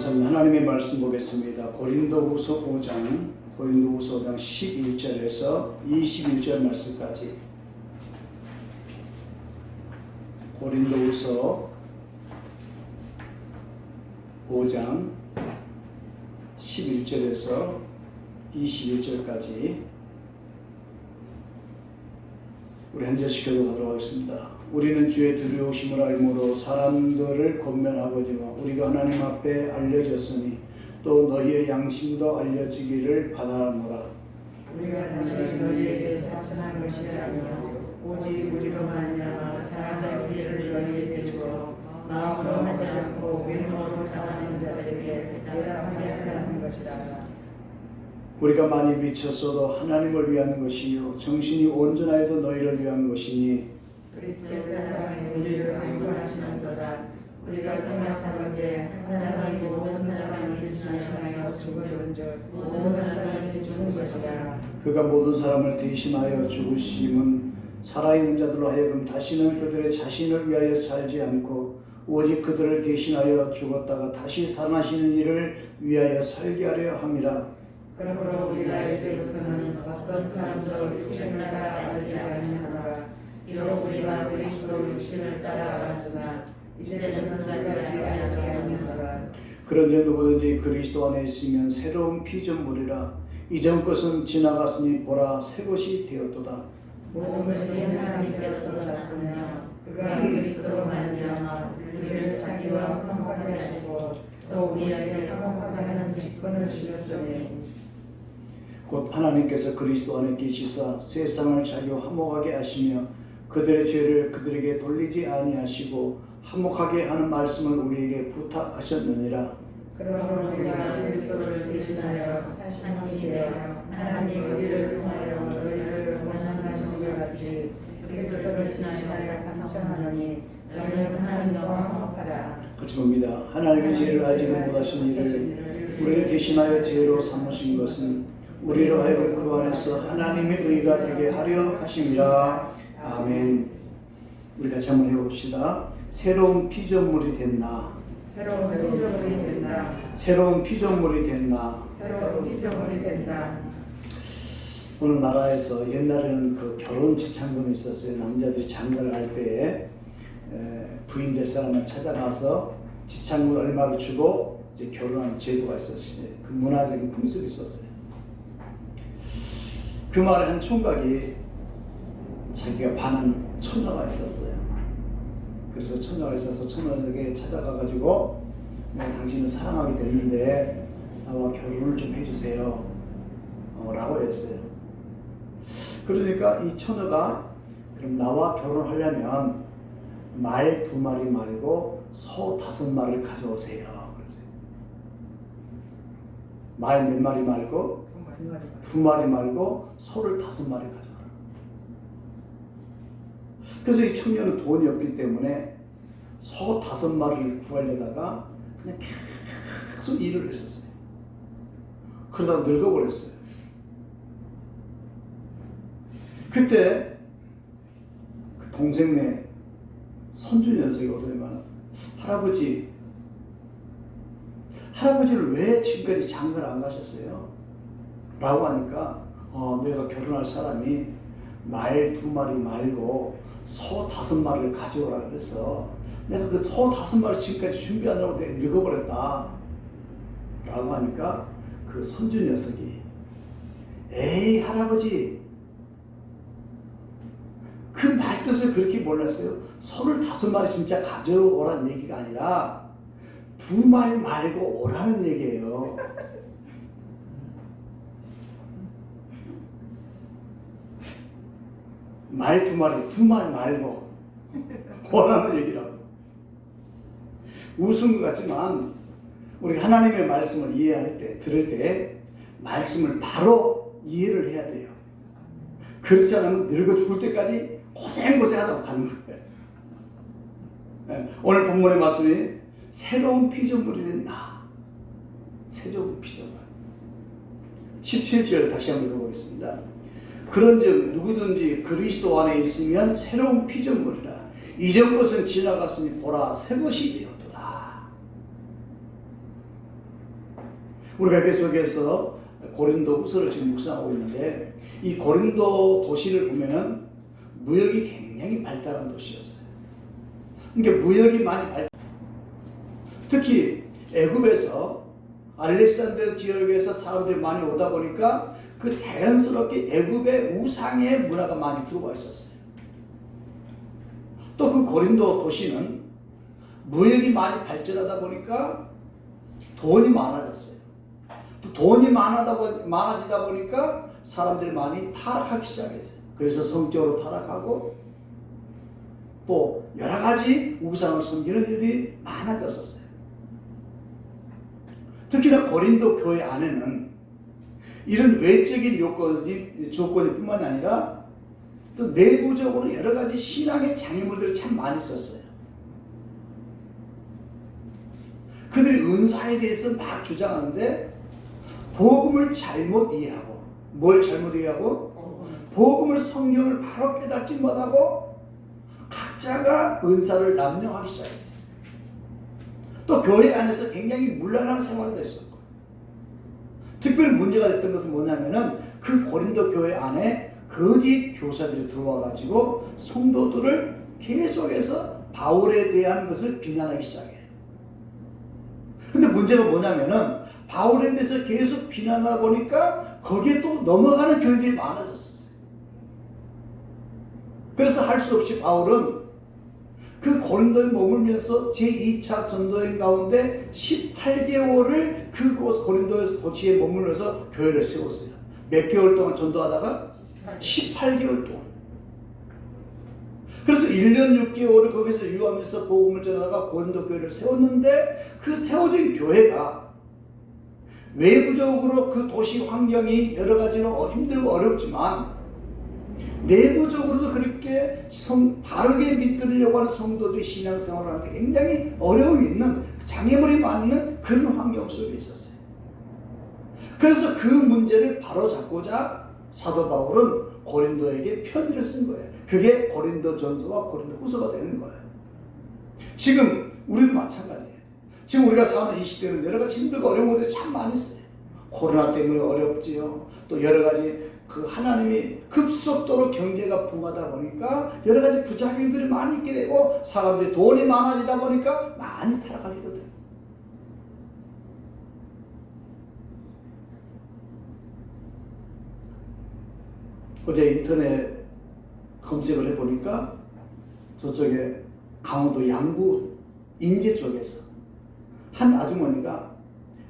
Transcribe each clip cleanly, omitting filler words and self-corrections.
감사합니다. 하나님의 말씀 보겠습니다. 고린도후서 5장 11절에서 21절 말씀까지. 고린도후서 5장 11절에서 21절까지 우리 한 절씩 교독하도록 하겠습니다. 우리는 주의 두려우심을 알므로 사람들을 권면하거니와 우리가 하나님 앞에 알려졌으니 또 너희의 양심도 알려지기를 바라노라. 우리가 다시 너희에게 자천한 것이 아니요 오직 우리로 말미암아 자랑할 기회를 너희에게 주어 마음으로 하지 않고 외모로 자랑하는 자들에게 대답하게 하는 것이라. 우리가 많이 미쳤어도 하나님을 위한 것이요 정신이 온전하여도 너희를 위한 것이니 그리스도의 사랑이 우리를 강구하시는도다. 우리가 생각하건대 한 사람이 모든 사람을 대신하여 죽으신즉 모든 사람이 죽은 것이라. 그가 모든 사람을 대신하여 죽으심은 살아있는 자들로 하여금 다시는 그들의 자신을 위하여 살지 않고 오직 그들을 대신하여 죽었다가 다시 살아나시는 이를 위하여 살게 하려 함이라. 그러므로 우리가 이제부터는 어떤 사람도 육신을 따라 알지 아니하노라. 비록 우리가 그리스도 육신을 따라 알았으나 이제는 그날까지 알지 아니하노라. 그런즉 누구든지 그리스도 안에 있으면 새로운 피조물이라. 이전 것은 지나갔으니 보라 새 것이 되었도다. 모든 것이 하나님께로서 났으며 그가 그리스도로 말미암아 우리를 자기와 화목하게 하시고 또 우리에게 화목하게 하는 직분을 주셨으니 곧 하나님께서 그리스도 안에 계시사 세상을 자기와 화목하게 하시며 그들의 죄를 그들에게 돌리지 아니하시고 화목하게 하는 말씀을 우리에게 부탁하셨느니라. 그러므로 우리가 그리스도를 대신하여 사신이 되어 하나님 우리를 통하여 너희를 원하신 것 같이 그리스도를 대신하여 감청하노니 너희는 하나님과 화목하라. 같이 봅니다. 하나님의 죄를 알지도 못하신 이를 우리를 대신하여 죄로 삼으신 것은 우리로 하여금 그 안에서 하나님의 의가 되게 하려 하심이라. 아멘. 우리 같이 한번 해봅시다. 새로운 피조물이 됐나? 새로운 피조물이 된다. 새로운 피조물이 됐나? 새로운 피조물이 된다. 어느 나라에서 옛날에는 그 결혼 지참금이 있었어요. 남자들이 장가를 할 때에 부인 될 사람을 찾아가서 지참금 얼마를 주고 이제 결혼하는 제도가 있었어요. 그 문화적인 풍습이 있었어요. 그 말에 한 총각이 자기가 반한 처녀가 있었어요. 그래서 처녀가 있어서 처녀에게 찾아가가지고 당신을 사랑하게 됐는데 나와 결혼을 좀 해주세요 라고 했어요. 그러니까 이 처녀가 그럼 나와 결혼하려면 말 2마리 말고 소 5마리를 가져오세요 그랬어요. 말 몇 마리 말고 2마리 말고 소를 5마리 가져와라. 그래서 이 청년은 돈이 없기 때문에 소 5마리를 구하려다가 그냥 계속 일을 했었어요. 그러다 늙어버렸어요. 그때 그 동생네 손주 녀석이 오더니만 할아버지를 왜 지금까지 장가를 안 가셨어요? 라고 하니까 내가 결혼할 사람이 말 2마리 말고 소 5마리를 가져오라 그래서 내가 그 소 5마리 지금까지 준비하느라고 내가 늙어버렸다 라고 하니까 그 손주 녀석이 에이 할아버지 그 말뜻을 그렇게 몰랐어요. 소를 5마리 진짜 가져오라는 얘기가 아니라 2마리 말고 오라는 얘기예요. 말 2마리 말고 오라는 얘기라고. 웃은 것 같지만 우리 하나님의 말씀을 이해할 때, 들을 때 말씀을 바로 이해를 해야 돼요. 그렇지 않으면 늙어 죽을 때까지 고생하다가 가는 거예요. 오늘 본문의 말씀이 새로운 피조물이 된다. 새로운 피조물. 17절 다시 한번 읽어보겠습니다. 그런즉 누구든지 그리스도 안에 있으면 새로운 피조물이라. 이전 것은 지나갔으니 보라 새 것이 되었도다. 우리가 계속해서 고린도 후서를 지금 묵상하고 있는데 이 고린도 도시를 보면은 무역이 굉장히 발달한 도시였어요. 그러니까 무역이 많이 특히 애굽에서 알렉산드리아 지역에서 사람들이 많이 오다 보니까 그 자연스럽게 애굽의 우상의 문화가 많이 들어와 있었어요. 또 그 고린도 도시는 무역이 많이 발전하다 보니까 돈이 많아졌어요. 또 돈이 많아지다 보니까 사람들이 많이 타락하기 시작했어요. 그래서 성적으로 타락하고 또 여러 가지 우상을 섬기는 일이 많아졌었어요. 특히나 고린도 교회 안에는 이런 외적인 조건이 뿐만 아니라 또 내부적으로 여러 가지 신앙의 장애물들이 참 많이 있었어요. 그들이 은사에 대해서 막 주장하는데 복음을 잘못 이해하고 뭘 잘못 이해하고? 복음을 성경을 바로 깨닫지 못하고 각자가 은사를 남용하기 시작했어요. 또 교회 안에서 굉장히 문란한 생활도 했었고 특별히 문제가 됐던 것은 뭐냐면은 그 고린도 교회 안에 거짓 교사들이 들어와 가지고 성도들을 계속해서 바울에 대한 것을 비난하기 시작해요. 근데 문제가 뭐냐면은 바울에 대해서 계속 비난하다 보니까 거기에 또 넘어가는 교회들이 많아졌어요. 그래서 할 수 없이 바울은 그 고린도에 머물면서 제2차 전도행 가운데 18개월을 그 고린도 도시에 머물면서 교회를 세웠어요. 몇 개월 동안 전도하다가 18개월 동안. 그래서 1년 6개월을 거기서 유하면서 복음을 전하다가 고린도 교회를 세웠는데 그 세워진 교회가 외부적으로 그 도시 환경이 여러 가지로 힘들고 어렵지만 내부적으로도 그렇게 바르게 믿으려고 하는 성도들이 신앙생활을 하는 게 굉장히 어려움이 있는 장애물이 많은 그런 환경 속에 있었어요. 그래서 그 문제를 바로잡고자 사도 바울은 고린도에게 편지를 쓴 거예요. 그게 고린도 전서와 고린도 후서가 되는 거예요. 지금 우리도 마찬가지예요. 지금 우리가 사는 이 시대는 여러 가지 힘들고 어려운 것들이 참 많이 있어요. 코로나 때문에 어렵지요. 또 여러 가지 그 하나님이 급속도로 경제가 붕하다 보니까 여러 가지 부작용들이 많이 있게 되고 사람들이 돈이 많아지다 보니까 많이 타락하기도 돼요. 어제 인터넷 검색을 해보니까 저쪽에 강원도 양구 인제 쪽에서 한 아주머니가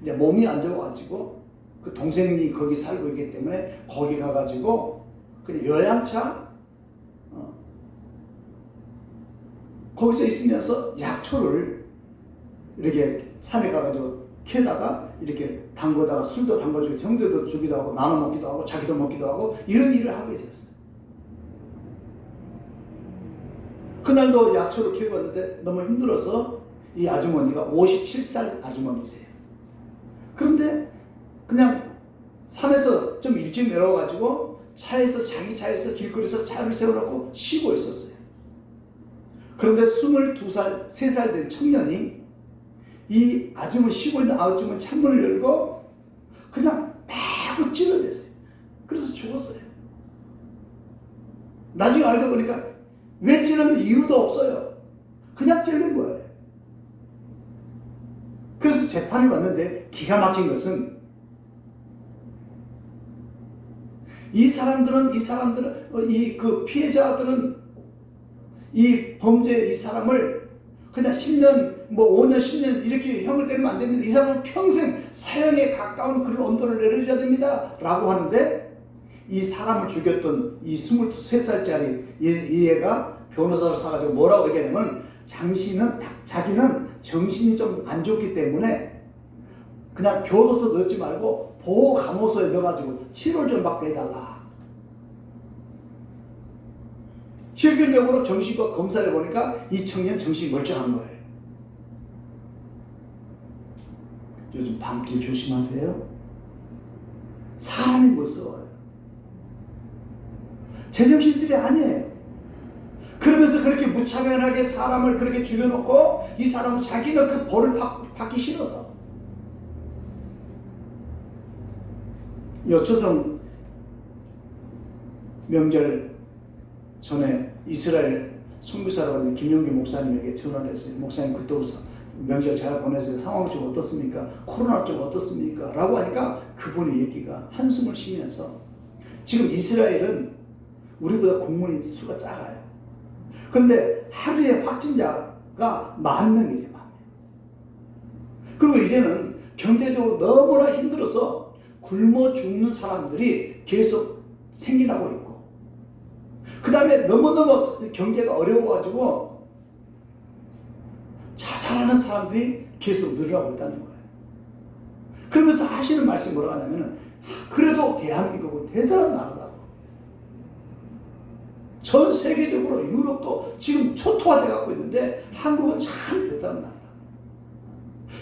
이제 몸이 안 좋아가지고 그 동생이 거기 살고 있기 때문에 거기 가가지고 그냥 요양차 거기서 있으면서 약초를 이렇게 산에 가가지고 캐다가 이렇게 담궈다가 술도 담궈주고 형제도 주기도 하고 나눠 먹기도 하고 자기도 먹기도 하고 이런 일을 하고 있었어요. 그날도 약초를 캐고 왔는데 너무 힘들어서 이 아주머니가 57살 아주머니세요. 그런데 그냥 산에서 좀 일찍 내려와가지고 자기 차에서 길거리에서 차를 세워놓고 쉬고 있었어요. 그런데 22살, 3살 된 청년이 이 아주머니 쉬고 있는 아주머니 창문을 열고 그냥 마구 찔러댔어요. 그래서 죽었어요. 나중에 알고 보니까 왜 찔렀는지 이유도 없어요. 그냥 찔린 거예요. 그래서 재판이 왔는데 기가 막힌 것은 이 그 피해자들은 이 범죄 이 사람을 그냥 10년, 5년, 10년 이렇게 형을 때리면 안 됩니다. 이 사람은 평생 사형에 가까운 그런 언도를 내려줘야 됩니다. 라고 하는데 이 사람을 죽였던 이 23살짜리 이 애가 변호사를 사가지고 뭐라고 얘기하냐면 자기는 정신이 좀 안 좋기 때문에 그냥 교도소 넣지 말고 보호감호소에 넣어가지고 치료를 좀 받게 해달라. 실질적으로 정신과 검사를 보니까 이 청년 정신이 멀쩡한 거예요. 요즘 밤길 조심하세요. 사람이 무서워요. 제정신들이 아니에요. 그러면서 그렇게 무차별하게 사람을 그렇게 죽여놓고 이 사람은 자기는 그 벌을 받기 싫어서 여초성 명절 전에 이스라엘 선교사라고 하는 김용기 목사님에게 전화를 했어요. 목사님 그때부터 명절 잘 보내세요. 상황 좀 어떻습니까? 코로나 좀 어떻습니까? 라고 하니까 그분의 얘기가 한숨을 쉬면서 지금 이스라엘은 우리보다 국민의 수가 작아요. 그런데 하루에 확진자가 10,000명이래요. 10,000명. 그리고 이제는 경제적으로 너무나 힘들어서 굶어 죽는 사람들이 계속 생겨나고 있고, 그 다음에 너무너무 경제가 어려워가지고 자살하는 사람들이 계속 늘어나고 있다는 거예요. 그러면서 하시는 말씀이 뭐라고 하냐면은, 그래도 대한민국은 대단한 나라다고. 전 세계적으로 유럽도 지금 초토화돼 갖고 있는데 한국은 참 대단한 나라다.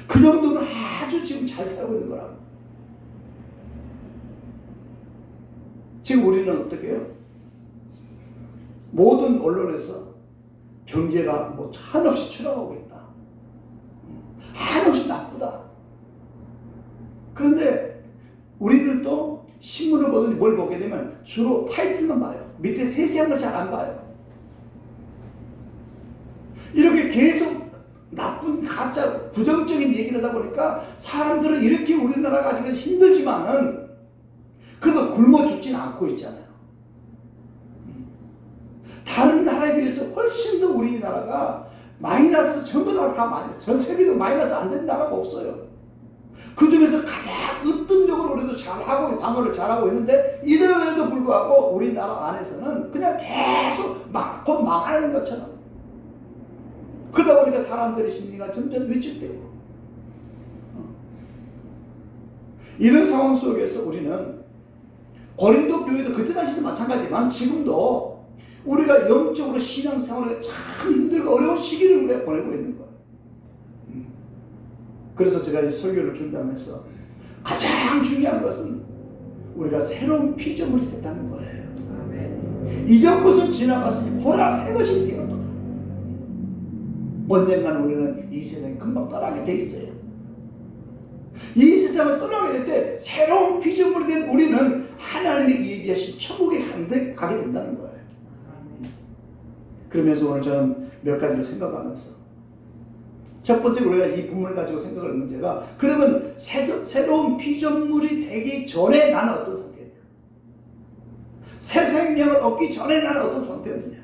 그 정도면 아주 지금 잘 살고 있는 거라고. 지금 우리는 어떻게 해요? 모든 언론에서 경제가 뭐 한없이 추락하고 있다. 한없이 나쁘다. 그런데 우리들도 신문을 보더니 뭘 보게 되면 주로 타이틀만 봐요. 밑에 세세한 걸 잘 안 봐요. 이렇게 계속 나쁜 가짜 부정적인 얘기를 하다 보니까 사람들은 이렇게 우리나라가 아직은 힘들지만은 그래도 굶어 죽지는 않고 있잖아요. 다른 나라에 비해서 훨씬 더 우리나라가 마이너스, 전부 다 마이너스, 전 세계도 마이너스 안 되는 나라가 없어요. 그 중에서 가장 으뜸적으로 우리도 잘하고 방어를 잘하고 있는데, 이래에도 불구하고 우리나라 안에서는 그냥 계속 곧 망하는 것처럼, 그러다 보니까 사람들의 심리가 점점 위축되고, 이런 상황 속에서 우리는 고린도 교회도 그때 당시도 마찬가지지만 지금도 우리가 영적으로 신앙생활을 참 힘들고 어려운 시기를 우리가 보내고 있는 거예요. 그래서 제가 이 설교를 준비하면서 가장 중요한 것은 우리가 새로운 피조물이 됐다는 거예요. 아멘. 이전 것은 지나갔으니 보라 새 것이 되었도다. 언젠가는 우리는 이 세상에 금방 떠나게 돼 있어요. 이 세상을 떠나게 될 때 새로운 피조물이 된 우리는 하나님이 예비하신 천국에 가게 된다는 거예요. 그러면서 오늘 저는 몇 가지를 생각하면서, 첫 번째로 우리가 이 본문을 가지고 생각할 문제가, 그러면 새로운 피조물이 되기 전에 나는 어떤 상태였냐? 새 생명을 얻기 전에 나는 어떤 상태였느냐?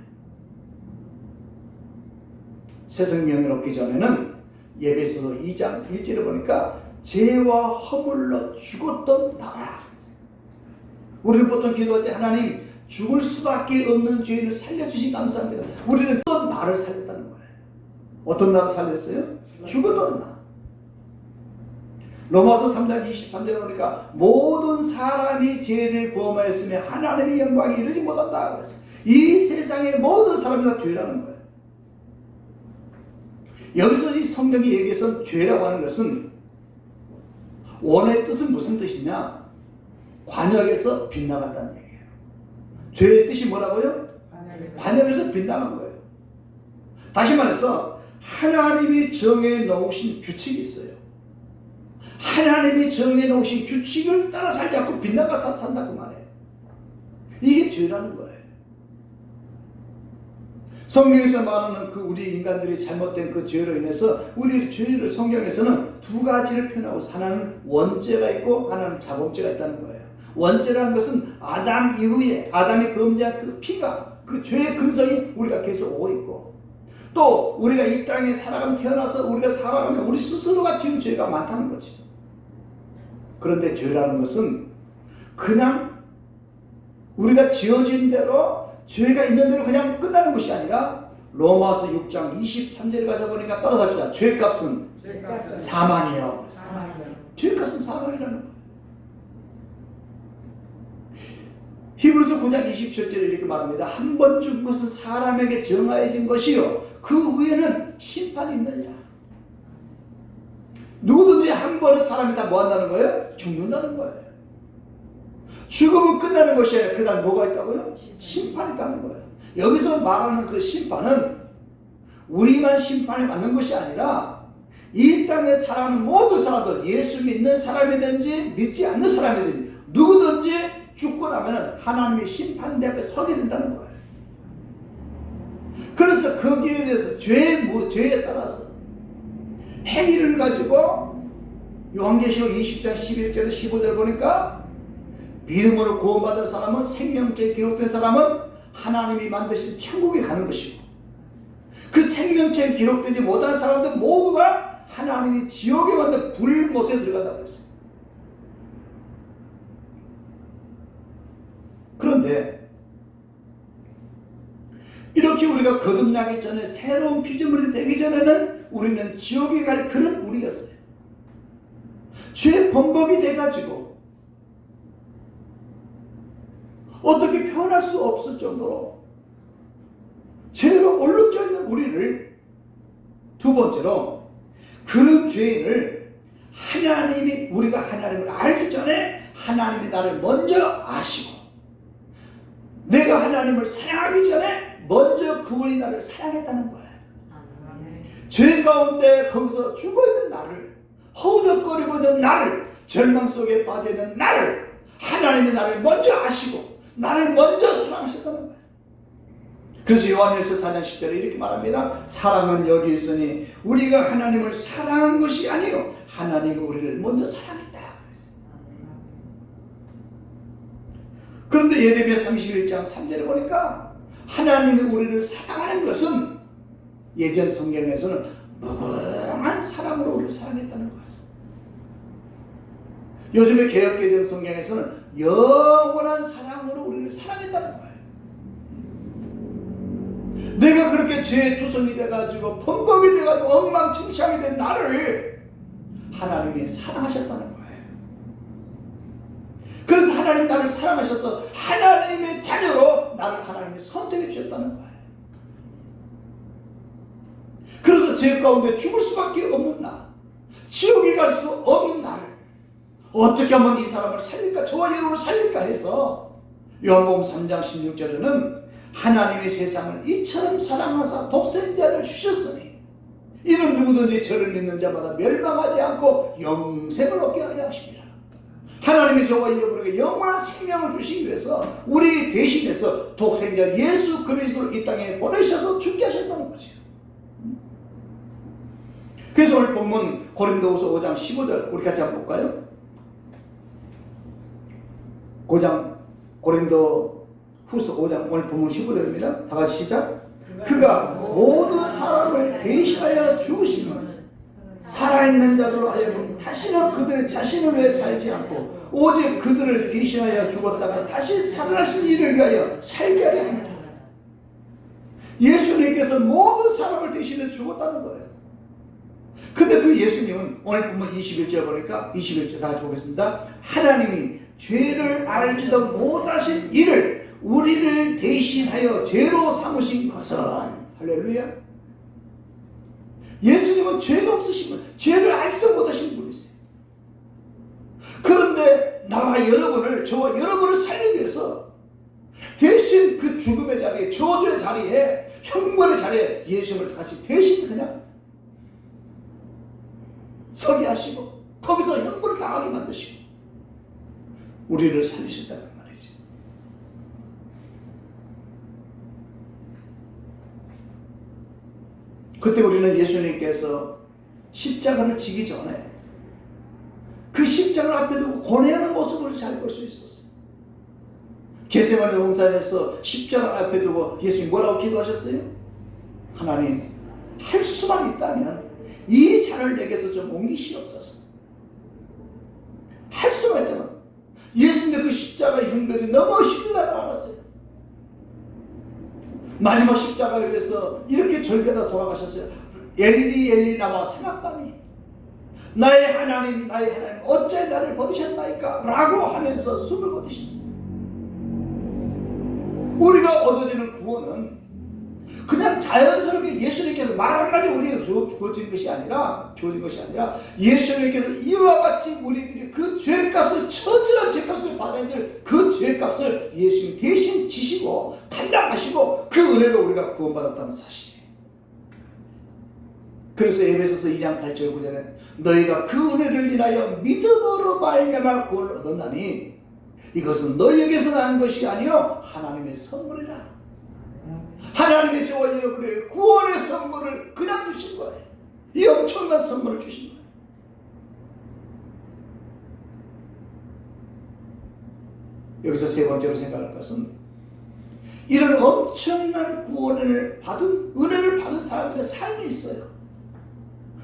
새 생명을 얻기 전에는 에베소서 2장 1절에 보니까 죄와 허물로 죽었던 나라. 우리는 보통 기도할 때 하나님 죽을 수밖에 없는 죄인을 살려주신 감사합니다. 우리는 또 나를 살렸다는 거예요. 어떤 나를 살렸어요? 죽었던 나. 로마서 3장 23절에 보니까 모든 사람이 죄를 범하였으며 하나님의 영광에 이르지 못한다 그랬어요. 이 세상의 모든 사람이 다 죄라는 거예요. 여기서 이 성경이 얘기해서 죄라고 하는 것은, 원어의 뜻은 무슨 뜻이냐? 관역에서 빗나갔다는 얘기예요. 죄의 뜻이 뭐라고요? 관역에서 빗나간 거예요. 다시 말해서 하나님이 정해 놓으신 규칙이 있어요. 하나님이 정해 놓으신 규칙을 따라 살지 않고 빗나가서 산다 그 말이에요. 이게 죄라는 거예요. 성경에서 말하는 그 우리 인간들이 잘못된 그 죄로 인해서 우리 죄를 성경에서는 두 가지를 표현하고, 하나는 원죄가 있고 하나는 자범죄가 있다는 거예요. 원죄라는 것은 아담 이후에 아담이 범죄한 그 피가, 그 죄의 근성이 우리가 계속 오고 있고, 또 우리가 이 땅에 살아가면, 태어나서 우리가 살아가면 우리 스스로가 지은 죄가 많다는 거지. 그런데 죄라는 것은 그냥 우리가 지어진 대로, 죄가 있는 대로 그냥 끝나는 것이 아니라, 로마서 6장 23절에 가서 보니까 따라서 합시다. 죄값은 사망이요. 죄값은 사망이라는 거예요. 히브리서 9장 27절에 이렇게 말합니다. 한 번 죽은 것은 사람에게 정하여진 것이요 그 후에는 심판이 있느니라. 누구든지 한 번은 사람이 다 뭐 한다는 거예요? 죽는다는 거예요. 죽으면 끝나는 것이 아니라 그 다음 뭐가 있다고요? 심판이 있다는 거예요. 여기서 말하는 그 심판은 우리만 심판을 받는 것이 아니라 이 땅에 살아가는 모든 사람들, 예수 믿는 사람이든지 믿지 않는 사람이든지 누구든지 죽고 나면 하나님의 심판대 앞에 서게 된다는 거예요. 그래서 거기에 대해서 죄에 따라서 행위를 가지고 요한계시록 20장 11절에 15절 보니까 믿음으로 구원받은 사람은 생명책에 기록된 사람은 하나님이 만드신 천국에 가는 것이고 그 생명책에 기록되지 못한 사람들 모두가 하나님이 지옥에 만든 불못에 들어간다고 했어요. 그런데 이렇게 우리가 거듭나기 전에 새로운 피조물이 되기 전에는 우리는 지옥에 갈 그런 우리였어요. 죄의 범벅이 돼가지고 어떻게 표현할 수 없을 정도로 죄로 얼룩져 있는 우리를, 두 번째로 그런 죄인을 하나님이, 우리가 하나님을 알기 전에 하나님이 나를 먼저 아시고 내가 하나님을 사랑하기 전에 먼저 그분이 나를 사랑했다는 거예요. 죄 가운데 거기서 죽어있는 나를, 허우적거리고 있는 나를, 절망 속에 빠져있는 나를 하나님이 나를 먼저 아시고 나를 먼저 사랑하셨다는 거예요. 그래서 요한일서 4장 10절에 이렇게 말합니다. 사랑은 여기 있으니 우리가 하나님을 사랑한 것이 아니요 하나님이 우리를 먼저 사랑했다. 그런데 예레미야 31장 3절에 보니까 하나님이 우리를 사랑하는 것은 예전 성경에서는 무궁한 사랑으로 우리를 사랑했다는 거예요. 요즘의 개역개정 성경에서는 영원한 사랑으로 우리를 사랑했다는 거예요. 내가 그렇게 죄의 투성이 돼가지고 범벅이 돼가지고 엉망진창이 된 나를 하나님이 사랑하셨다는 거예요. 그래서 하나님 나를 사랑하셔서 하나님의 자녀로 나를 하나님이 선택해 주셨다는 거예요. 그래서 죄 가운데 죽을 수밖에 없는 나, 지옥에 갈 수 없는 나를 어떻게 하면 이 사람을 살릴까, 저와 여러분을 살릴까 해서 요한복음 3장 16절에는 하나님의 세상을 이처럼 사랑하사 독생자를 주셨으니 이는 누구든지 저를 믿는 자마다 멸망하지 않고 영생을 얻게 하려 하십니다. 하나님이 저와 여러분에게 영원한 생명을 주시기 위해서 우리 대신해서 독생자 예수 그리스도를 이 땅에 보내셔서 죽게 하셨다는 거죠. 그래서 오늘 본문 고린도후서 5장 15절 우리 같이 한번 볼까요? 5장 고린도후서 5장 오늘 본문 15절입니다. 다 같이 시작. 그가 모든 사람을 대신하여 죽으시면 살아있는 자들로 하여금 다시는 그들의 자신을 위해 살지 않고 오직 그들을 대신하여 죽었다가 다시 살아나신 이를 위하여 살게 하려 합니다. 예수님께서 모든 사람을 대신해 죽었다는 거예요. 근데 그 예수님은 오늘 본문 21절 보니까 21절 다 같이 보겠습니다. 하나님이 죄를 알지도 못하신 이를 우리를 대신하여 죄로 삼으신 것은, 할렐루야, 예수님은 죄가 없으신 분, 죄를 알지도 못하신 분이세요. 그런데 나와 여러분을, 저와 여러분을 살리기 위해서 대신 그 죽음의 자리에, 저주의 자리에, 형벌의 자리에 예수님을 다시 대신 그냥 서게 하시고 거기서 형벌을 당하게 만드시고 우리를 살리셨다는 말이죠. 그때 우리는 예수님께서 십자가를 지기 전에 그 십자가를 앞에 두고 고뇌하는 모습을 잘 볼 수 있었어요. 겟세마네 동산에서 십자가 앞에 두고 예수님 뭐라고 기도하셨어요? 하나님, 할 수만 있다면 이 잔을 내게서 좀 옮기시옵소서. 할 수만 있다면. 예수님의 그 십자가의 형벌이 너무 힘들다고 알았어요. 마지막 십자가를 위해서 이렇게 절개하다 돌아가셨어요. 엘리 엘리 라마 사박다니, 나의 하나님 나의 하나님 어째 나를 버리셨나이까 라고 하면서 숨을 거두셨어요. 우리가 얻어지는 구원은 그냥 자연스럽게 예수님께서 말 한마디 우리에게 주어진 것이 아니라 예수님께서 이와 같이 우리들이 그 죄값을, 처절한 죄값을 받아야 될 그 죄값을 예수님 대신 지시고 담당하시고 그 은혜로 우리가 구원받았다는 사실이에요. 그래서 에베소서 2장 8절 9절에 너희가 그 은혜를 인하여 믿음으로 말미암아 구원을 얻었나니 이것은 너희에게서 나는 것이 아니요 하나님의 선물이라. 하나님의 저와 여러분의 구원의 선물을 그냥 주신 거예요. 이 엄청난 선물을 주신 거예요. 여기서 세 번째로 생각할 것은 이런 엄청난 구원을 받은, 은혜를 받은 사람들의 삶이 있어요.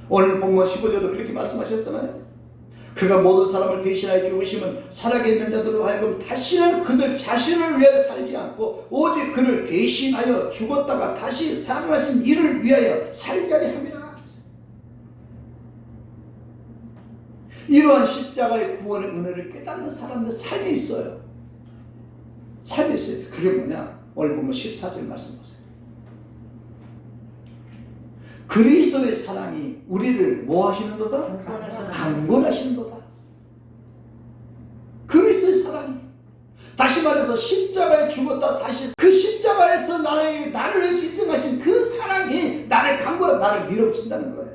오늘 본문 15절도 그렇게 말씀하셨잖아요. 그가 모든 사람을 대신하여 죽으시면 살아있는 자들로 하여금 다시는 그들 자신을 위하여 살지 않고 오직 그를 대신하여 죽었다가 다시 살아나신 이를 위하여 살게 하려 함이라. 이러한 십자가의 구원의 은혜를 깨닫는 사람들 삶이 있어요. 삶이 있어요. 그게 뭐냐? 오늘 보면 14절 말씀 보세요. 그리스도의 사랑이 우리를 뭐 하시는 거다? 강권하시는 거다. 그리스도의 사랑이. 다시 말해서 십자가에 죽었다 다시 그 십자가에서 나를 위해서 희생하신 그 사랑이 나를 강권하고 나를 밀어붙인다는 거예요.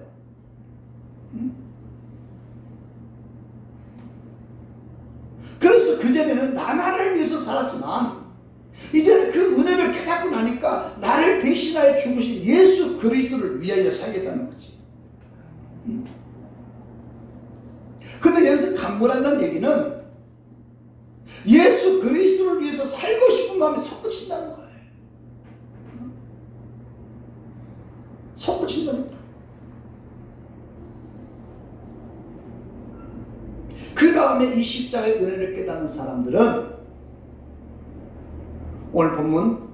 그래서 그전에는 나만을 위해서 살았지만 이제는 그 은혜를 깨닫고 나니까 나를 대신하여 죽으신 예수 그리스도를 위하여 살겠다는 거지. 근데 여기서 강권한다는 얘기는 예수 그리스도를 위해서 살고 싶은 마음이 솟구친다는 거예요. 솟구친다는 거예요. 그 다음에 이 십자가의 은혜를 깨닫는 사람들은 오늘 본문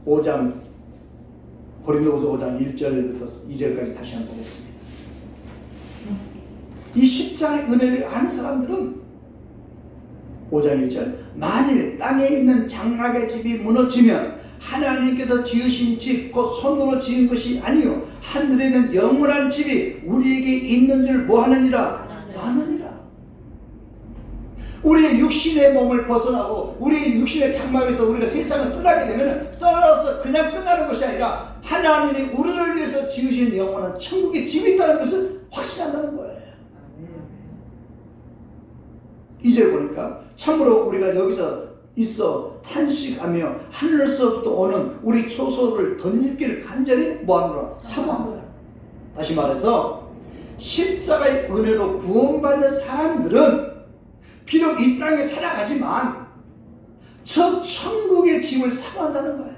5장 고린도후서 5장 1절부터 2절까지 다시 한번 보겠습니다. 이 십자가의 은혜를 아는 사람들은 5장 1절 만일 땅에 있는 장막의 집이 무너지면 하나님께서 지으신 집 곧 손으로 지은 것이 아니요 하늘에 있는 영원한 집이 우리에게 있는 줄 뭐하느니라 아느니라. 우리의 육신의 몸을 벗어나고 우리의 육신의 장막에서 우리가 세상을 떠나게 되면 썰어서 그냥 끝나는 것이 아니라 하나님이 우리를 위해서 지으신 영원한 천국의 집이 있다는 것을 확신한다는 거예요. 2절 보니까 참으로 우리가 여기서 있어 탄식하며 하늘로부터 오는 우리 초소를 덧입기를 간절히 뭐하노라 사모하노라. 다시 말해서 십자가의 은혜로 구원받는 사람들은 비록 이 땅에 살아가지만 저 천국의 집을 사모한다는 거예요.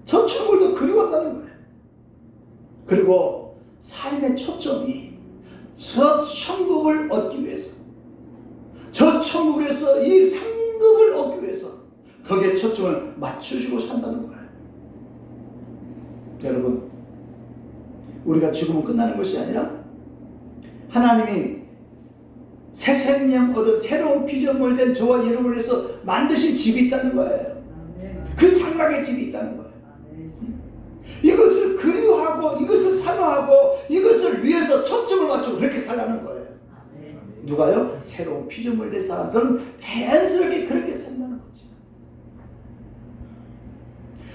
저 천국도 그리워한다는 거예요. 그리고 삶의 초점이 저 천국을 얻기 위해서 저 천국에서 이 상급을 얻기 위해서 거기에 초점을 맞추시고 산다는 거예요. 여러분 우리가 죽으면 끝나는 것이 아니라 하나님이 새 생명 얻은 새로운 피조물 된 저와 여러분을 위해서 만드신 집이 있다는 거예요. 그 장막의 집이 있다는 거예요. 이것을 그리워하고 이것을 사모하고 이것을 위해서 초점을 맞추고 그렇게 살라는 거예요. 누가요? 새로운 피조물 된 사람들은 자연스럽게 그렇게 산다는 거죠.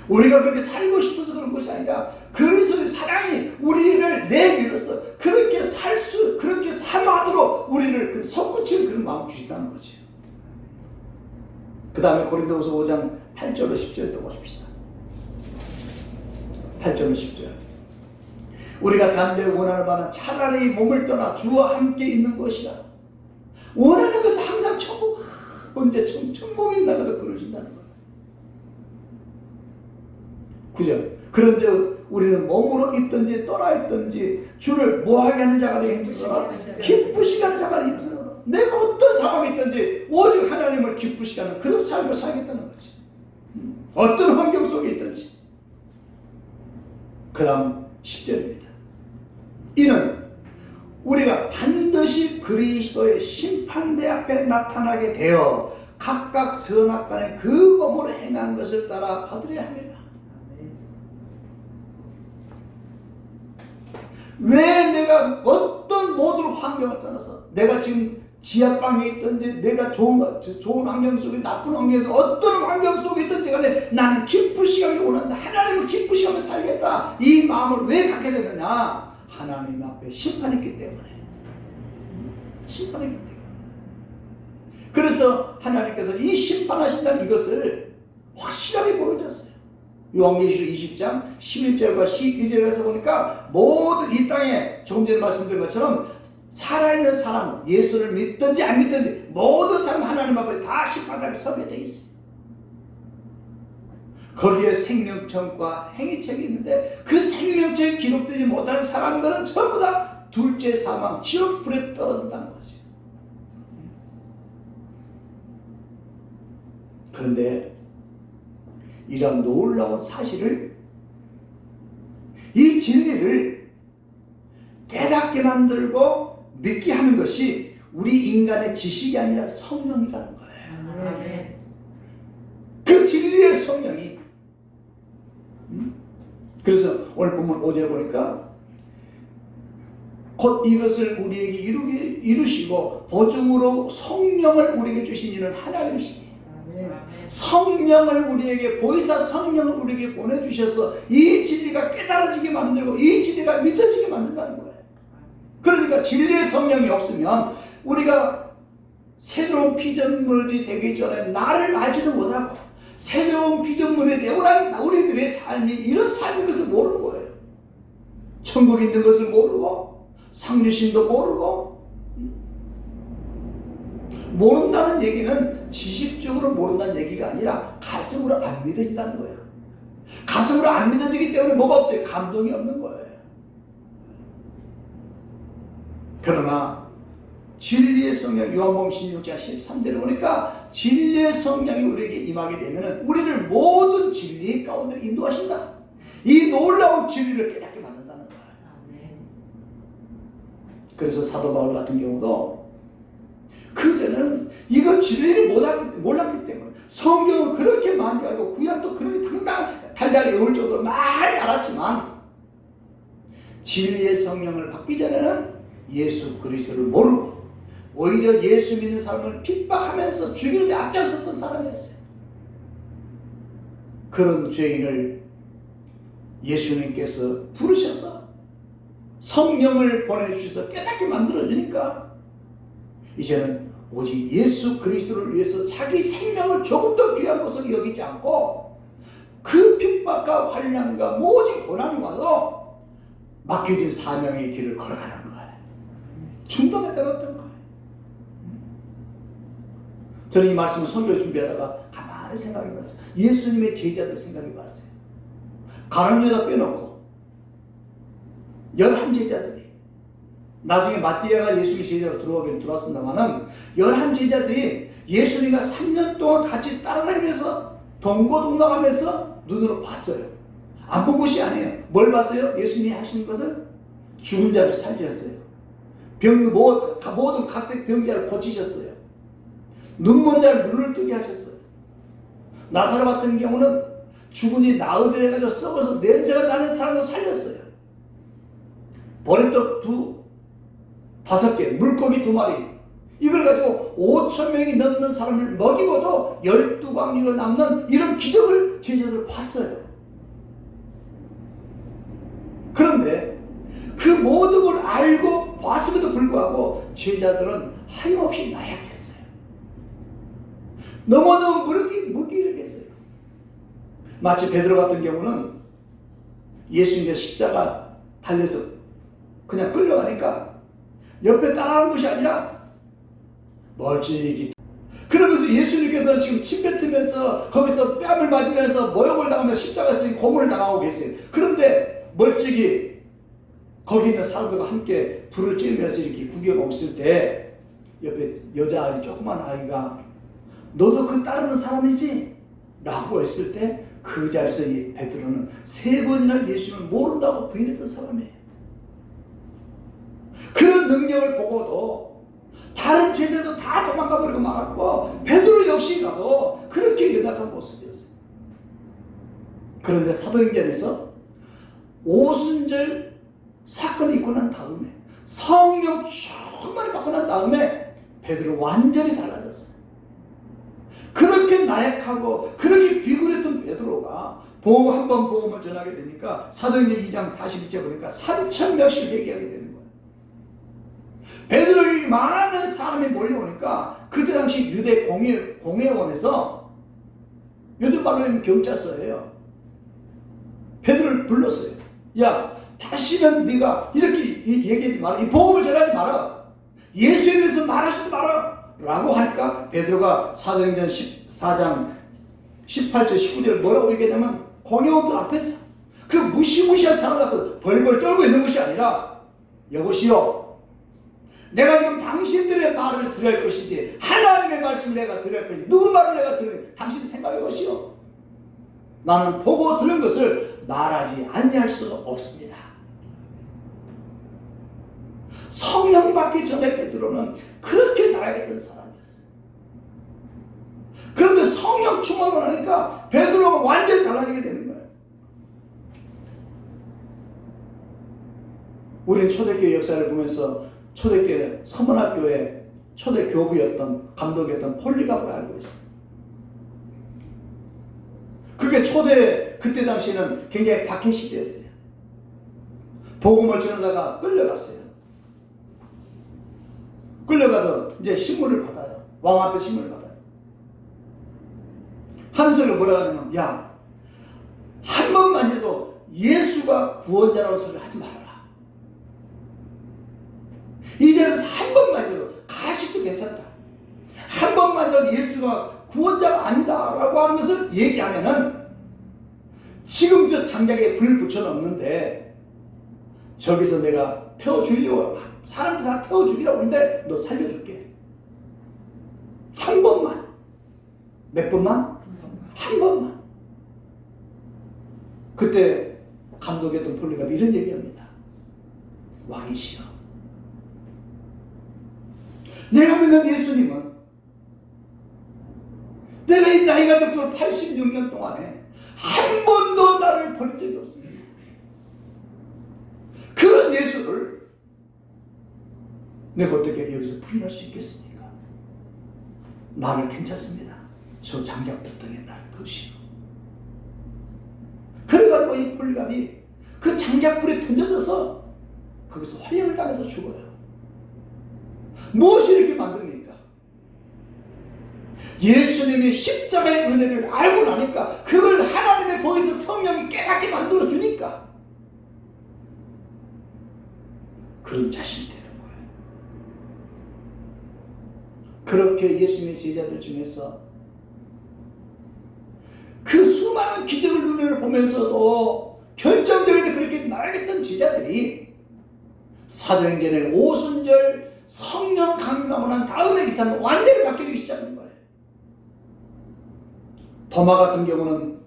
우리가 그렇게 살고 싶어서 그런 것이 아니라 그리스도의 사랑이 우리를 내밀어서 그렇게 그렇게 사모하도록 우리를 솟구치는 그런 마음을 주신다는 거죠. 그 다음에 고린도후서 5장 8절로 10절 또 보십시다. 8절로 10절. 우리가 담대히 원하는 바는 차라리 몸을 떠나 주와 함께 있는 것이라. 원하는 것은 항상 천국, 언제 천국이 있나마도 그러신다는 거예요. 9절. 그런즉 우리는 몸으로 있든지 떠나 있든지 주를 뭐하게 하는 자가 되게 힘쓰거나 기쁘시게 하는 자가 되게 힘쓰거나 내가 어떤 상황이 있든지 오직 하나님을 기쁘시게 하는 그런 삶을 살겠다는 거지. 어떤 환경 속에 있든지. 그 다음 10절입니다. 이는 우리가 반드시 그리스도의 심판대 앞에 나타나게 되어 각각 선악간에 그 몸으로 행한 것을 따라 받으려 합니다. 왜 내가 어떤 모든 환경을 떠나서 내가 지금 지하방에 있든지 내가 좋은 환경 속에 나쁜 환경에서 어떤 환경 속에 있든지 간에 나는 기쁘시게 하기를 원한다. 하나님을 기쁘시게 하며 살겠다. 이 마음을 왜 갖게 되느냐? 하나님 앞에 심판했기 때문에. 심판했기 때문에. 그래서 하나님께서 이 심판하신다는 이것을 확실하게 보여줬어요. 요한계시록 20장 11절과 12절에서 보니까 모든 이 땅에 조금 전에 말씀드린 것처럼 살아있는 사람은 예수를 믿든지 안 믿든지 모든 사람 하나님 앞에 다 심판하게 서게 되어 있어요. 거기에 생명책과 행위책이 있는데 그 생명책에 기록되지 못한 사람들은 전부 다 둘째 사망 지옥 불에 떨어진다는 거죠. 그런데 이런 놀라운 사실을, 이 진리를 깨닫게 만들고 믿게 하는 것이 우리 인간의 지식이 아니라 성령이라는 거예요. 그 진리의 성령이. 그래서 오늘 본문 5절에 보니까 곧 이것을 우리에게 이루시고 보증으로 성령을 우리에게 주신 이는 하나님이시니, 성령을 우리에게 보이사 성령을 우리에게 보내주셔서 이 진리가 깨달아지게 만들고 이 진리가 믿어지게 만든다는 거예요. 그러니까 진리의 성령이 없으면 우리가 새로운 피조물이 되기 전에 나를 알지도 못하고 새로운 피조물이 되고 난 우리들의 삶이 이런 삶인 것을 모르는 거예요. 천국이 있는 것을 모르고 상류신도 모르고. 모른다는 얘기는 지식적으로 모른다는 얘기가 아니라 가슴으로 안 믿어진다는 거예요. 가슴으로 안 믿어지기 때문에 뭐가 없어요? 감동이 없는 거예요. 그러나 진리의 성령, 요한복음 16장 13절에 보니까 진리의 성령이 우리에게 임하게 되면 우리를 모든 진리 가운데 인도하신다. 이 놀라운 진리를 깨닫게 만든다는 거예요. 그래서 사도 바울 같은 경우도 그전에는 이걸 진리를 몰랐기 때문에 성경을 그렇게 많이 알고 구약도 그렇게 달달이 외울 정도로 많이 알았지만 진리의 성령을 받기 전에는 예수 그리스도를 모르고 오히려 예수 믿는 사람을 핍박하면서 죽이는 데 앞장섰던 사람이었어요. 그런 죄인을 예수님께서 부르셔서 성령을 보내주셔서 깨닫게 만들어주니까 이제는 오직 예수 그리스도를 위해서 자기 생명을 조금 더 귀한 것으로 여기지 않고 그 핍박과 환난과 모든 고난이 와도 맡겨진 사명의 길을 걸어가는 거예요. 중단에 떨었던 거예요. 저는 이 말씀을 선교 준비하다가 가만히 생각해봤어요. 예수님의 제자들 생각해봤어요. 가난한 여자 빼놓고 11제자들이 나중에 마띠아가 예수님 제자로 들어오긴 들어왔습니다만은 11제자들이 예수님과 3년 동안 같이 따라다니면서 동고동락하면서 눈으로 봤어요. 안 본 것이 아니에요. 뭘 봤어요? 예수님이 하시는 것을 죽은 자를 살리셨어요. 모든 각색 병자를 고치셨어요. 눈먼 자를 눈을 뜨게 하셨어요. 나사로 같은 경우는 죽은 이 나으되어가지고 썩어서 냄새가 나는 사람을 살렸어요. 버린떡 5개, 물고기 2마리, 이걸 가지고 5,000명이 넘는 사람을 먹이고도 12광리로 남는 이런 기적을 제자들 봤어요. 그런데 그 모든 걸 알고 봤음에도 불구하고 제자들은 하염없이 나약했어요. 너무너무 무기력했어요. 마치 베드로 같은 경우는 예수님께서 십자가 달려서 그냥 끌려가니까 옆에 따라하는 것이 아니라 멀찍이, 그러면서 예수님께서는 지금 침 뱉으면서 거기서 뺨을 맞으면서 모욕을 당하며 십자가에서 고문을 당하고 계세요. 그런데 멀찍이 거기 있는 사람들과 함께 불을 쬐면서 이렇게 구경하고 있을 때 옆에 여자아이, 조그만 아이가 너도 그 따르는 사람이지? 라고 했을 때 그 자리에서 베드로는 3번이나 예수님을 모른다고 부인했던 사람이에요. 그런 능력을 보고도 다른 제자들도 다 도망가 버리고 말았고 베드로 역시나도 그렇게 연약한 모습이었어요. 그런데 사도행전에서 오순절 사건이 있고 난 다음에 성령 충만히 받고 난 다음에 베드로 완전히 달라졌어요. 그렇게 나약하고 그렇게 비굴했던 베드로가 한번 복음을 전하게 되니까 사도행전 2장 41절 보니까 3,000명씩 회개하게 되는 거예요. 베드로에게 많은 사람이 몰려오니까 그때 당시 유대 공회원에서 요즘 말로 하면 경찰서예요. 베드로를 불렀어요. 야, 다시는 네가 이렇게 얘기하지 마라. 이 복음을 전하지 마라. 예수에 대해서 말하지도 마라. 라고 하니까 베드로가 사도행전 14장 18절 19절을 뭐라고 얘기하냐면 공회원들 앞에서 그 무시무시한 사람 앞에서 벌벌 떨고 있는 것이 아니라 여보시오, 내가 지금 당신들의 말을 들어야 할 것인지 하나님의 말씀을 내가 들어야 할 것인지 누구 말을 내가 들어야 할 것인지 당신이 생각해 보시오. 나는 보고 들은 것을 말하지 아니할 수 없습니다. 성령 받기 전에 베드로는 그렇게 나야겠던 사람이었어요. 그런데 성령 충만을 하니까 베드로가 완전히 달라지게 되는 거예요. 우리는 초대교회 역사를 보면서 초대교회 서문학교의 초대 교부였던 감독이었던 폴리갑을 알고 있어요. 그게 그때 당시에는 굉장히 박해 시대였어요. 복음을 전하다가 끌려갔어요. 끌려가서 이제 신문을 받아요. 왕 앞에 신문을 받아요. 하는 소리가 뭐라 하냐면, 야, 한 번만이라도 예수가 구원자라는 소리를 하지 말아라. 이제는 한 번만이라도, 가식도 괜찮다. 한 번만이라도 예수가 구원자가 아니다 라고 하는 것을 얘기하면은, 지금 저 장작에 불 붙여놓는데 저기서 내가 태워 주려고, 사람들 다 태워 죽이라고 하는데 너 살려줄게. 한 번만. 몇 번만? 한 번만. 그때 감독이었던 폴리갑이 이런 얘기합니다. 왕이시여, 내가 믿는 예수님은 내가 이 나이가 득도록 86년 동안에 한 번도 나를 버린 적이 없습니다. 그런 예수를 내가 어떻게 여기서 부인할 수 있겠습니까? 나는 괜찮습니다. 저 장작 불덩이에 나를 넣으시오. 그래가지고 이 폴리갑이 그 장작불에 던져져서 거기서 화형을 당해서 죽어요. 무엇이 이렇게 만듭니까? 예수님이 십자가의 은혜를 알고 나니까 그걸 하나님의 보혜사 성령이 깨닫게 만들어 주니까 그런 자신이 되는 거예요. 그렇게 예수님의 제자들 중에서 그 수많은 기적을 눈으로 보면서도 결정적으로 그렇게 나아갔던 제자들이 사도행전의 오순절 성령 강림하고 난 다음에 이 사람은 완전히 바뀌기 시작하는 거예요. 도마 같은 경우는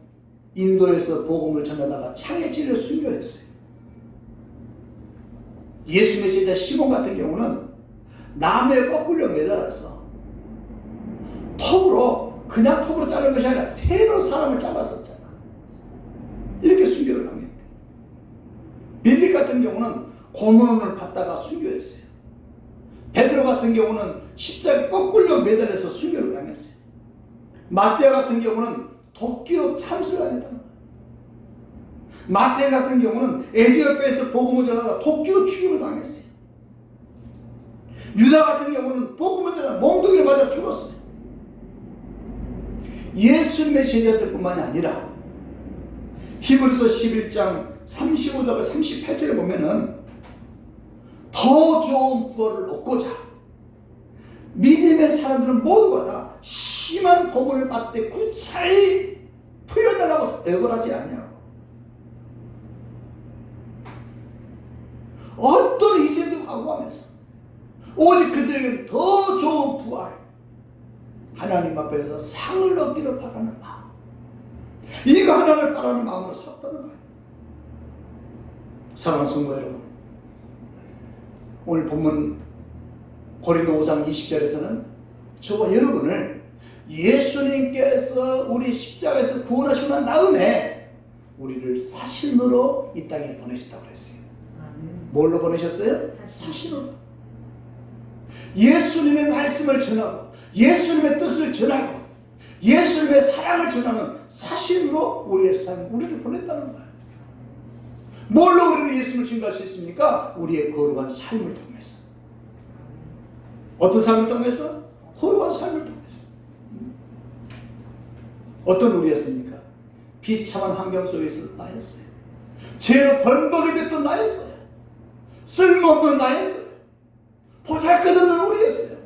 인도에서 복음을 전하다가 창에 찔려 순교했어요. 예수님의 제자 시몬 같은 경우는 나무에 거꾸로 매달아서 톱으로, 그냥 톱으로 자른 것이 아니라 새로 사람을 잘랐었잖아. 이렇게 순교를 당했대. 빌립 같은 경우는 고문을 받다가 순교했어요. 베드로 같은 경우는 십자가에 거꾸로 매달려서 순교를 당했어요. 마태오 같은 경우는 도끼로 참수를 당했다는 거예요. 마태 같은 경우는 에디오피아에서 복음을 전하다가 도끼로 죽임을 당했어요. 유다 같은 경우는 복음을 전하다가 몽둥이를 맞아 죽었어요. 예수님의 제자들뿐만이 아니라 히브리서 11장 35절과 38절에 보면은 더 좋은 부활을 얻고자 믿음의 사람들은 모두가 다 심한 고문을 받되 구차히 풀려달라고 애걸하지 아니하고 어떤 희생도 각오하면서 오직 그들에게 더 좋은 부활, 하나님 앞에서 상을 얻기를 바라는 마음, 이거 하나를 바라는 마음으로 섰다는 거예요. 사랑하는 성도 여러분, 오늘 본문 고린도 5장 20절에서는 저와 여러분을 예수님께서 우리 십자가에서 구원하시고 난 다음에 우리를 사신으로 이 땅에 보내셨다고 그랬어요. 뭘로 보내셨어요? 사신으로. 예수님의 말씀을 전하고 예수님의 뜻을 전하고 예수님의 사랑을 전하는 사신으로 우리를 보냈다는 거예요. 뭘로 우리는 예수님을 증거할 수 있습니까? 우리의 거룩한 삶을 통해서. 어떤 삶을 통해서? 고요한 삶을 통해서. 어떤 우리였습니까? 비참한 환경 속에서 나였어요. 죄로 벌먹이 됐던 나였어요. 쓸모없는 나였어요. 보잘것없는 우리였어요.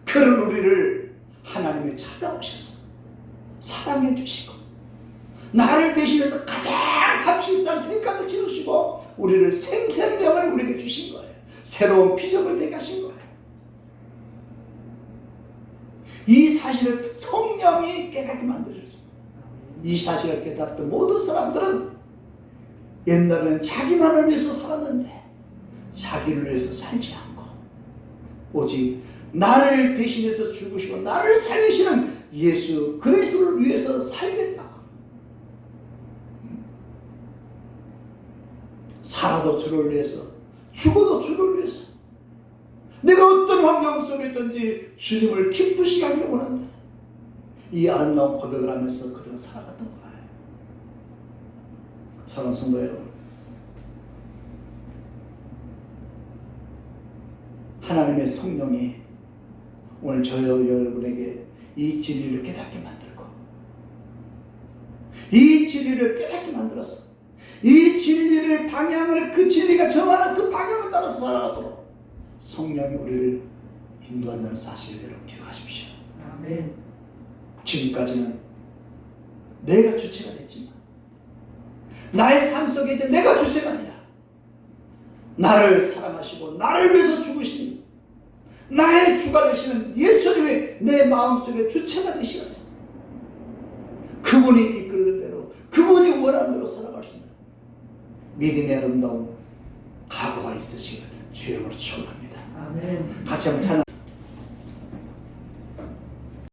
그런 우리를 하나님이 찾아오셔서 사랑해 주시고 나를 대신해서 가장 값이 비싼 대가를 치르시고 우리를 생명을 우리에게 주신 거예요. 새로운 비전을 되게 하신 거예요. 이 사실을 성령이 깨닫게 만들어줬어요. 이 사실을 깨닫던 모든 사람들은 옛날에는 자기만을 위해서 살았는데 자기를 위해서 살지 않고 오직 나를 대신해서 죽으시고 나를 살리시는 예수 그리스도를 위해서 살겠다. 살아도 주를 위해서, 죽어도 주를 위해서. 내가 어떤 환경 속에 있든지 주님을 기쁘시게 하기를 원한다. 이 아름다운 고백을 하면서 그들은 살아갔던 거예요. 사랑하는 성도 여러분, 하나님의 성령이 오늘 저와 여러분에게 이 진리를 깨닫게 만들고 이 진리를 깨닫게 만들어서 이 진리를 방향을 그 진리가 정하는 그 방향을 따라서 살아가도록 성령이 우리를 인도한다는 사실을 여러분 기억하십시오. 아멘. 지금까지는 내가 주체가 됐지만 나의 삶 속에 이제 내가 주체가 아니라 나를 사랑하시고 나를 위해서 죽으신 나의 주가 되시는 예수님이 내 마음속에 주체가 되시어서 그분이 이끌는 대로 그분이 원하는 대로 살아갈 수 있는 믿음의 아름다운 각오가 있으시길 주의 이름으로 축원합니다. 아멘. 같이 한번 찬양.